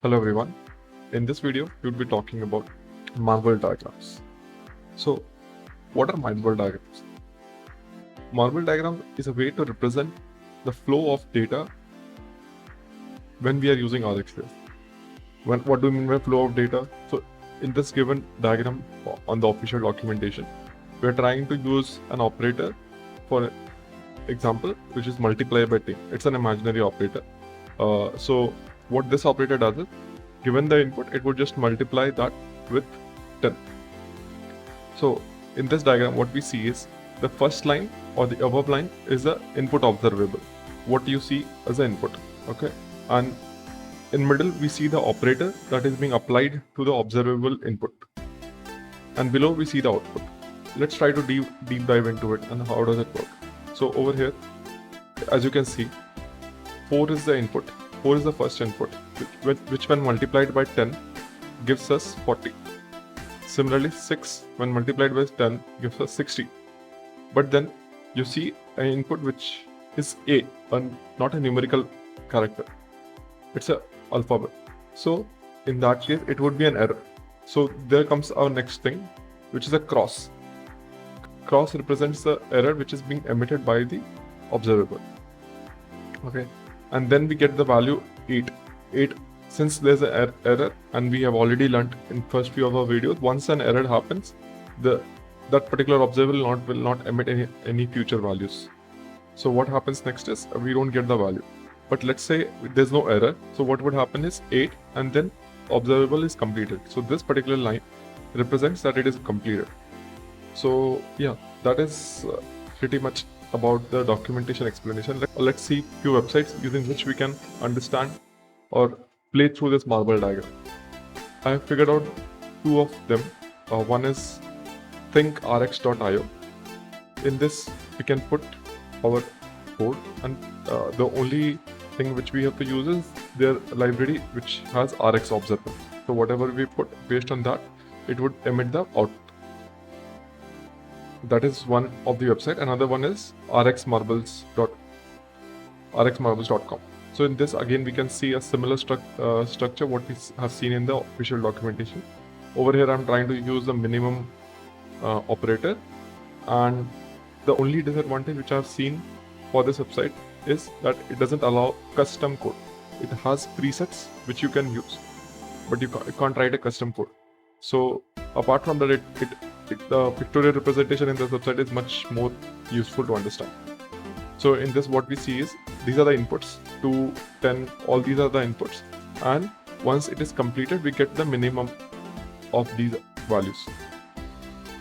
Hello everyone. In this video, we'll be talking about marble diagrams. So, what are marble diagrams? Marble diagram is a way to represent the flow of data when we are using RxJS. What do we mean by flow of data? So, in this given diagram on the official documentation, we are trying to use an operator for example, which is multiply by 10. It's an imaginary operator. So what this operator does is, given the input, it would just multiply that with 10. So in this diagram, what we see is the first line or the above line is the input observable, what you see as the input, okay? And in middle, we see the operator that is being applied to the observable input. And below, we see the output. Let's try to deep dive into it and how does it work. So over here, as you can see, 4 is the input. 4 is the first input, which when multiplied by 10 gives us 40. Similarly, 6 when multiplied by 10 gives us 60. But then you see an input which is A, and not a numerical character. It's an alphabet. So in that case, it would be an error. So there comes our next thing, which is a cross. Cross represents the error which is being emitted by the observable. Okay, and then we get the value 8. 8, since there's an error, and we have already learnt in first few of our videos, once an error happens, that particular observable will not emit any future values. So what happens next is we don't get the value. But let's say there's no error. So what would happen is 8, and then observable is completed. So this particular line represents that it is completed. So yeah, that is pretty much about the documentation explanation. Let's see few websites using which we can understand or play through this marble diagram. I have figured out 2 of them. One is thinkrx.io. In this, we can put our code, and the only thing which we have to use is their library, which has Rx observable. So whatever we put based on that, it would emit the output. That is one of the website. Another one is rxmarbles.com. So in this, again, we can see a similar structure what we have seen in the official documentation. Over here, I'm trying to use the minimum operator, and the only disadvantage which I've seen for this website is that it doesn't allow custom code. It has presets which you can use, but you can't write a custom code. So apart from that, the pictorial representation in this website is much more useful to understand. So in this, what we see is these are the inputs, 2, 10, all these are the inputs, and once it is completed, we get the minimum of these values.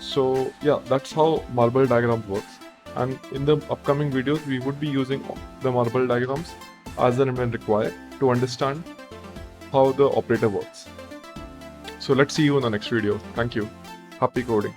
So yeah, that's how marble diagrams works. And in the upcoming videos, we would be using the marble diagrams as and when required to understand how the operator works. So let's see you in the next video. Thank you. Happy coding.